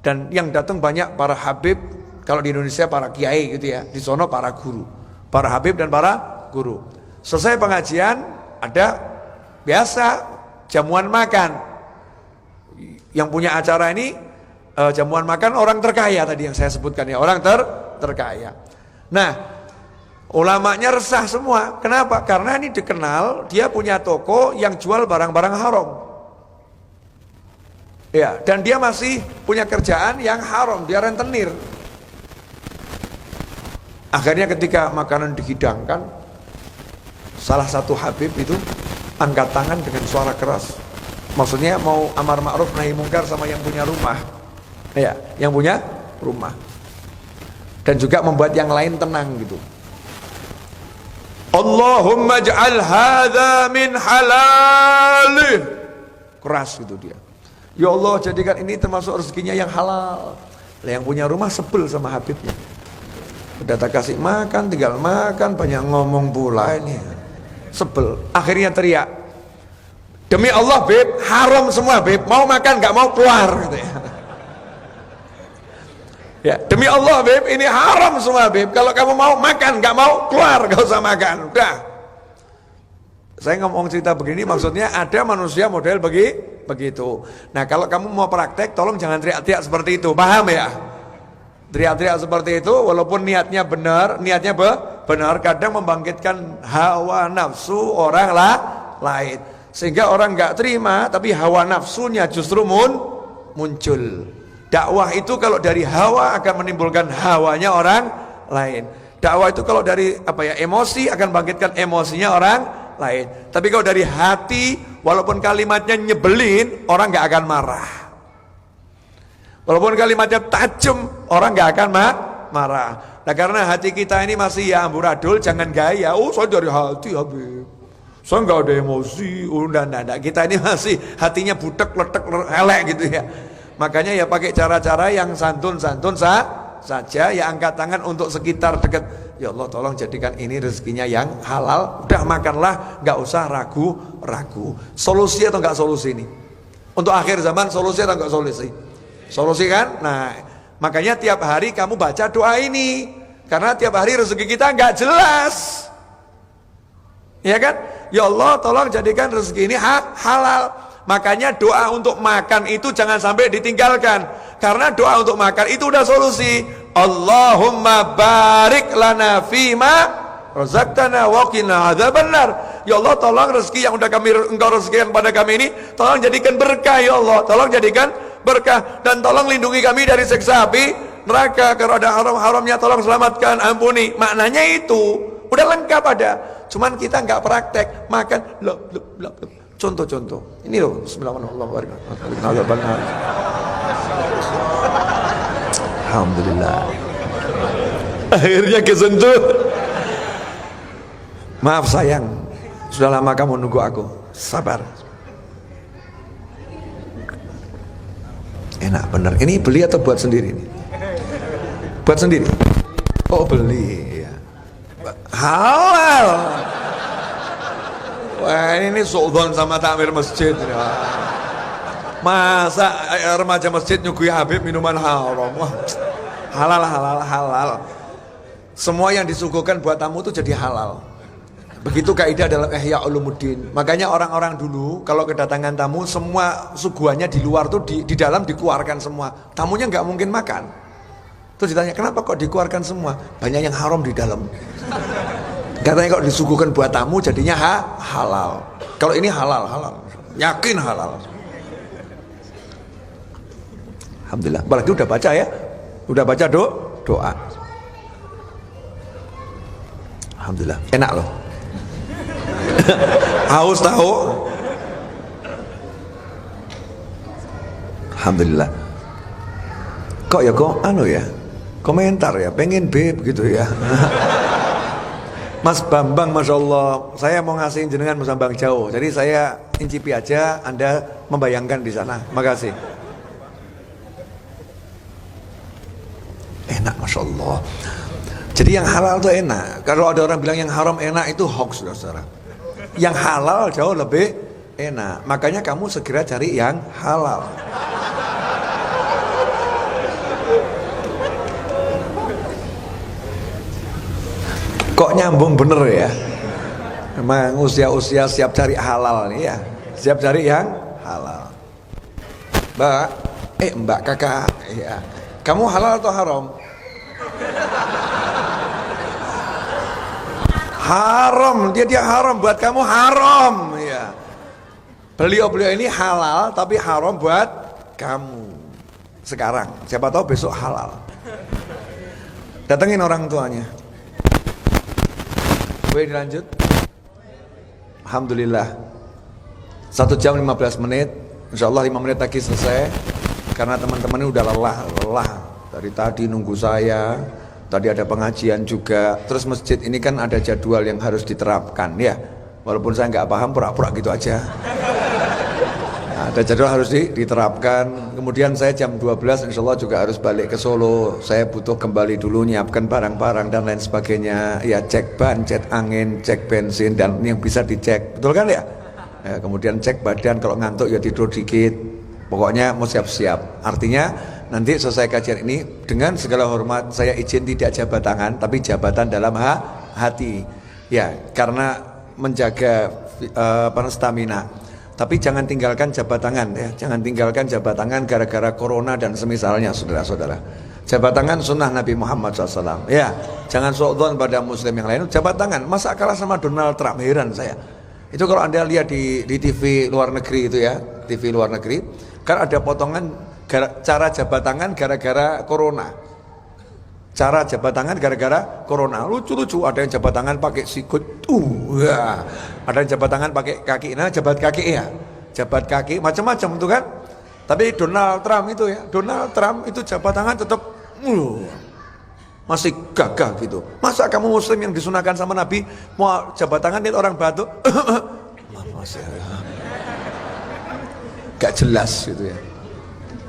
dan yang datang banyak para habib. Kalau di Indonesia para kiai gitu ya, di sono para guru, para habib dan para guru. Selesai pengajian ada biasa jamuan makan. Yang punya acara ini jamuan makan orang terkaya tadi yang saya sebutkan ya, orang terkaya. Nah, ulamanya resah semua. Kenapa? Karena ini dikenal dia punya toko yang jual barang-barang haram. Ya, dan dia masih punya kerjaan yang haram, dia rentenir. Akhirnya ketika makanan dihidangkan, salah satu habib itu angkat tangan dengan suara keras. Maksudnya mau amar ma'ruf nahi mungkar sama yang punya rumah. Ya, yang punya rumah. Dan juga membuat yang lain tenang gitu. Allahumma ja'al hadza min halalih. Keras gitu dia. Ya Allah, jadikan ini termasuk rezekinya yang halal. Lah yang punya rumah sebel sama habibnya. Udah tak kasih makan, tinggal makan, banyak ngomong pula ini. Sebel. Akhirnya teriak. Demi Allah, Beb, haram semua, Beb. Mau makan enggak mau keluar gitu ya. Ya, demi Allah, Beb, ini haram semua, Beb. Kalau kamu mau makan, nggak mau keluar, nggak usah makan. Udah. Saya ngomong cerita begini, maksudnya ada manusia model begitu. Nah, kalau kamu mau praktek, tolong jangan teriak-teriak seperti itu, paham ya? Teriak-teriak seperti itu, walaupun niatnya benar, kadang membangkitkan hawa nafsu orang lain, sehingga orang nggak terima, tapi hawa nafsunya justru muncul. Dakwah itu kalau dari hawa akan menimbulkan hawanya orang lain. Dakwah itu kalau dari emosi akan bangkitkan emosinya orang lain. Tapi kalau dari hati, walaupun kalimatnya nyebelin, orang nggak akan marah. Walaupun kalimatnya tajam, orang nggak akan marah. Nah karena hati kita ini masih ya amburadul, jangan gaya. Oh saya dari hati Habib, saya nggak ada emosi. Enggak. Kita ini masih hatinya butek, letek, elek gitu ya. Makanya ya pakai cara-cara yang santun-santun saja, ya angkat tangan untuk sekitar dekat. Ya Allah, tolong jadikan ini rezekinya yang halal. Udah makanlah, nggak usah ragu-ragu. Solusi atau nggak solusi ini? Untuk akhir zaman solusi atau nggak solusi? Solusi kan? Nah, makanya tiap hari kamu baca doa ini, karena tiap hari rezeki kita nggak jelas. Ya kan? Ya Allah, tolong jadikan rezeki ini halal. Makanya doa untuk makan itu jangan sampai ditinggalkan. Karena doa untuk makan itu udah solusi. Allahumma barik lana fima razaqtana wa qina adzabannar. Ya Allah, tolong rezeki yang udah Engkau rezekikan pada kami ini, tolong jadikan berkah ya Allah. Tolong jadikan berkah dan tolong lindungi kami dari siksa api neraka. Kalau ada haram-haramnya tolong selamatkan, ampuni. Maknanya itu udah lengkap ada. Cuman kita nggak praktek, makan contoh-contoh. Ini loh, bismillahirrahmanirrahim. Alhamdulillah. Akhirnya kesentuh. Maaf sayang, sudah lama kamu nunggu aku. Sabar. Enak bener. Ini beli atau buat sendiri nih? Buat sendiri. Oh beli. Ya. Halal. Wah ini suudzon sama takmir masjid. Masa remaja masjid nyugui Habib minuman haram? Wah, halal. Semua yang disuguhkan buat tamu itu jadi halal. Begitu kaidah dalam Ihya Ulumuddin. Makanya orang-orang dulu kalau kedatangan tamu, semua suguhannya di luar tuh di dalam dikeluarkan semua. Tamunya nggak mungkin makan. Terus ditanya, kenapa kok dikeluarkan semua? Banyak yang haram di dalam. Katanya kalau disuguhkan buat tamu jadinya halal. Kalau ini halal. Yakin halal. Alhamdulillah. Berarti udah baca ya? Udah baca doa. Alhamdulillah. Enak loh. Haus tahu? Alhamdulillah. Kok ya komentar ya, pengen begitu ya. Mas Bambang, Masya Allah, saya mau ngasih jenengan Mas Bambang jauh, jadi saya incipi aja, Anda membayangkan di sana. Makasih. Enak, Masya Allah. Jadi yang halal itu enak. Kalau ada orang bilang yang haram enak, itu hoax, saudara. Yang halal jauh lebih enak. Makanya kamu segera cari yang halal. Kok nyambung bener ya? Memang usia-usia siap cari halal nih ya. Siap cari yang halal. Mbak kakak ya. Kamu halal atau haram? Haram, dia haram buat kamu, haram ya. Beliau ini halal tapi haram buat kamu. Sekarang, siapa tahu besok halal. Datengin orang tuanya. Boleh dilanjut? Alhamdulillah 1 jam 15 menit. Insya Allah 5 menit lagi selesai. Karena teman-teman ini udah lelah dari tadi nunggu saya. Tadi ada pengajian juga. Terus masjid ini kan ada jadwal yang harus diterapkan ya. Walaupun saya nggak paham, pura-pura gitu aja. Ada jadwal harus diterapkan. Kemudian saya jam 12 insya Allah juga harus balik ke Solo. Saya butuh kembali dulu nyiapkan barang-barang dan lain sebagainya. Ya cek ban, cek angin, cek bensin dan yang bisa dicek. Betul kan ya? Kemudian cek badan, kalau ngantuk ya tidur dikit. Pokoknya mau siap-siap. Artinya nanti selesai kajian ini dengan segala hormat saya izin tidak jabat tangan, tapi jabatan dalam hati. Ya, karena menjaga stamina. Tapi jangan tinggalkan jabat tangan ya. Jangan tinggalkan jabat tangan gara-gara corona dan semisalnya, saudara-saudara. Jabat tangan sunnah Nabi Muhammad SAW. Ya, jangan suudzon pada muslim yang lain. Jabat tangan, masa kalah sama Donald Trump? Heran saya. Itu kalau Anda lihat di TV luar negeri itu ya, TV luar negeri, kan ada potongan cara jabat tangan gara-gara corona. Cara jabat tangan gara-gara corona. Lucu-lucu, ada yang jabat tangan pakai sikut. Ya. Ada yang jabat tangan pakai kaki. Nah, jabat kaki ya. Jabat kaki macam-macam itu kan. Tapi Donald Trump itu ya, Donald Trump itu jabat tangan tetap masih gagah gitu. Masa kamu muslim yang disunahkan sama Nabi mau jabat tangan lihat orang batuk? Masih gak jelas gitu ya.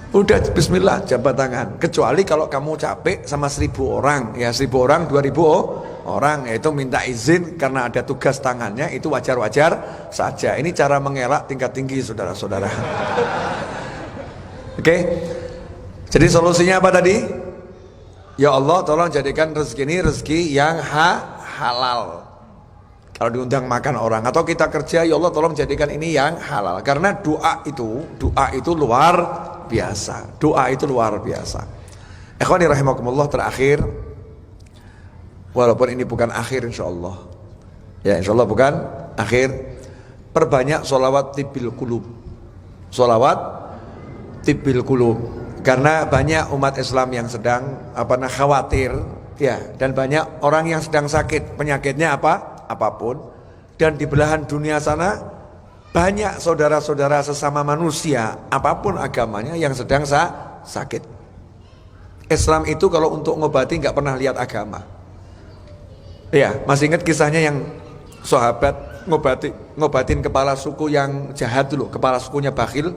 Udah bismillah jabat tangan. Kecuali kalau kamu capek sama 1000 orang, ya 1000 orang, 2000 orang, yaitu minta izin karena ada tugas tangannya, itu wajar-wajar saja. Ini cara mengelak tingkat tinggi, saudara-saudara. Oke. Jadi solusinya apa tadi? Ya Allah, tolong jadikan rezeki ini rezeki yang halal. Kalau diundang makan orang atau kita kerja, ya Allah tolong jadikan ini yang halal. Karena doa itu luar biasa. Doa itu luar biasa. Ikhwani rahimakumullah, terakhir, walaupun ini bukan akhir insyaallah. Ya insyaallah bukan akhir. Perbanyak sholawat tibbil qulub. Sholawat tibbil qulub. Karena banyak umat Islam yang sedang khawatir, ya, dan banyak orang yang sedang sakit, penyakitnya apapun, dan di belahan dunia sana banyak saudara-saudara sesama manusia apapun agamanya yang sedang sakit. Islam itu kalau untuk ngobati nggak pernah lihat agama. Ya, masih ingat kisahnya yang sahabat ngobatin kepala suku yang jahat dulu, kepala sukunya bakhil,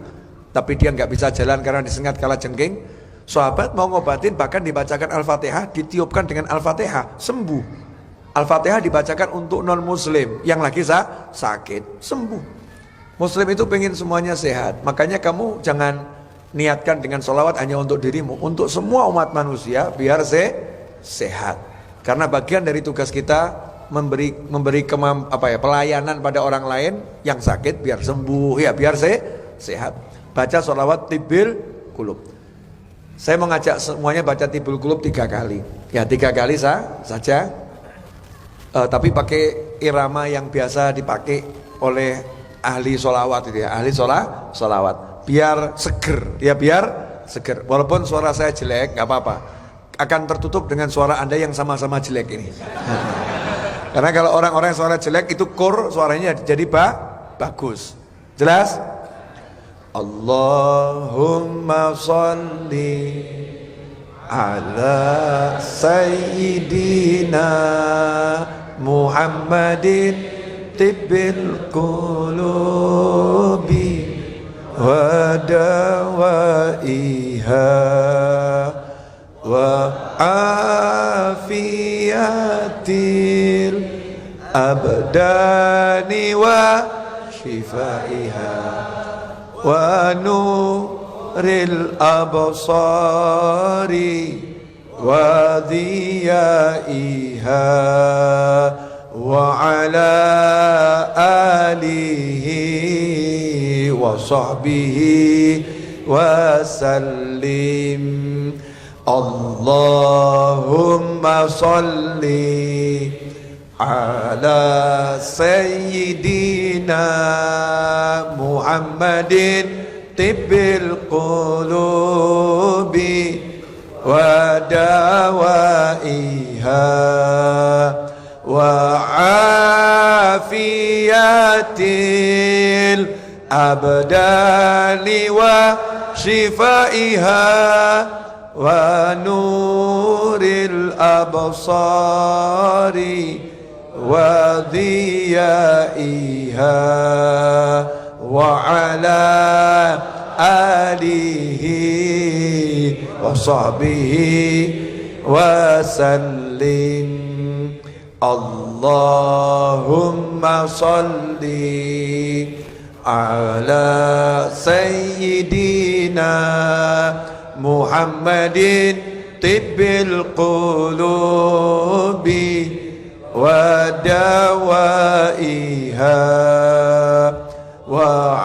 tapi dia nggak bisa jalan karena disengat kala jengking. Sahabat mau ngobatin, bahkan dibacakan Al-Fatihah, ditiupkan dengan Al-Fatihah, sembuh. Al-Fatihah dibacakan untuk non-muslim yang lagi sakit, sembuh. Muslim itu pengen semuanya sehat. Makanya kamu jangan niatkan dengan sholawat hanya untuk dirimu, untuk semua umat manusia biar sehat. Karena bagian dari tugas kita memberi pelayanan pada orang lain yang sakit biar sembuh, ya biar sehat. Baca sholawat tibbil qulub. Saya mengajak semuanya baca tibbil qulub 3 kali. Ya 3 kali saja. Tapi pakai irama yang biasa dipakai oleh ahli sholawat itu ya, ahli sholawat. Biar seger, ya biar seger. Walaupun suara saya jelek, nggak apa-apa. Akan tertutup dengan suara Anda yang sama-sama jelek ini. Karena kalau orang-orang suara jelek itu suaranya jadi bagus. Jelas? Allahumma sholli ala sayyidina Muhammadin tibbil qulubi wa dawaiha wa afiyatil abdani wa shifaiha wa nuril absari wa dhiyaiha wa ala alihi wa sahbihi wa sallim. Allahumma salli ala sayyidina Muhammadin tibbil qulubi wa dawaiha wa afiyatil abdani wa shifaiha wa nuril absari wa dhiyaiha wa ala alihi wa sahbihi wa sallim. Allahumma salli ala sayyidina Muhammadin tibbil qulubi wa dawaiha wa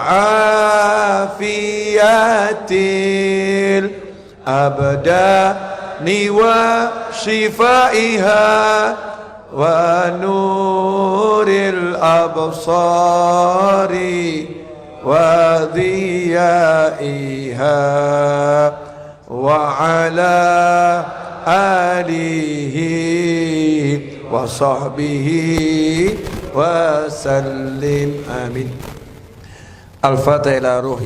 afiyatil abdani wa shifaiha wa nuril absari wa dhiyaiha wa ala alihi wa sahbihi wa sallim. Amin. Al-Fatihah ila ruh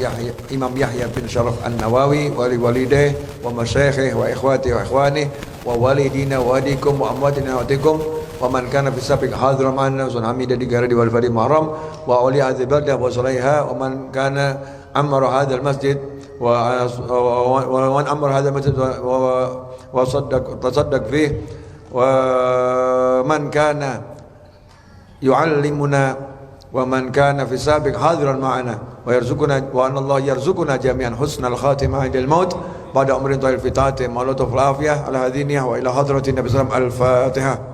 Imam Yahya bin Sharaf An-Nawawi wa li walidayhi wa masyayikhih wa ikhwati wa ikhwani wa walidina wa walikum wa amwatina wa atikum wa man kana fi sabiq hadra ma'ana sun hamida di garadi wal fadi mahram wa awliya hadhihi baldah wa salaiha wa man kana amara hadzal masjid wa man amara hadzal masjid wa tasaddaq fihi wa man kana yu'allimuna wa man kana fi sabiq hadiran ma'ana wa yarzuquna wa anna Allah yarzuquna jami'an husnal khatimah indal maut ba'da umrin tawil fi ta'ati malutuf afiyah ala hadiniyah wa ila hadratin nabi sallam. Al-Fatihah.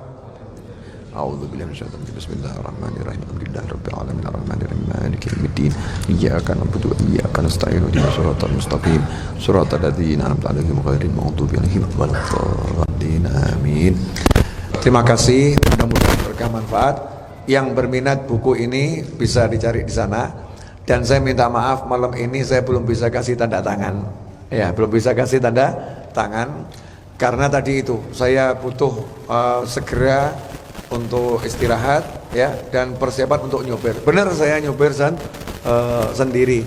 A'udzu billahi minasyaitonir rajim. Bismillahirrahmanirrahim. Alhamdulillahirabbil alamin arrahmanirrahim maliki yaumiddin. Iyyaka na'budu wa iyyaka nasta'in. Ihdinas siratal mustaqim. Siratal ladzina an'amta 'alaihim ghairil maghdubi 'alaihim waladdallin. Amin. Terima kasih, mudah-mudahan berkah manfaat. Yang berminat buku ini bisa dicari di sana. Dan saya minta maaf malam ini saya belum bisa kasih tanda tangan. Ya, belum bisa kasih tanda tangan karena tadi itu saya butuh segera untuk istirahat ya dan persiapan untuk nyober. Benar saya nyober sendiri.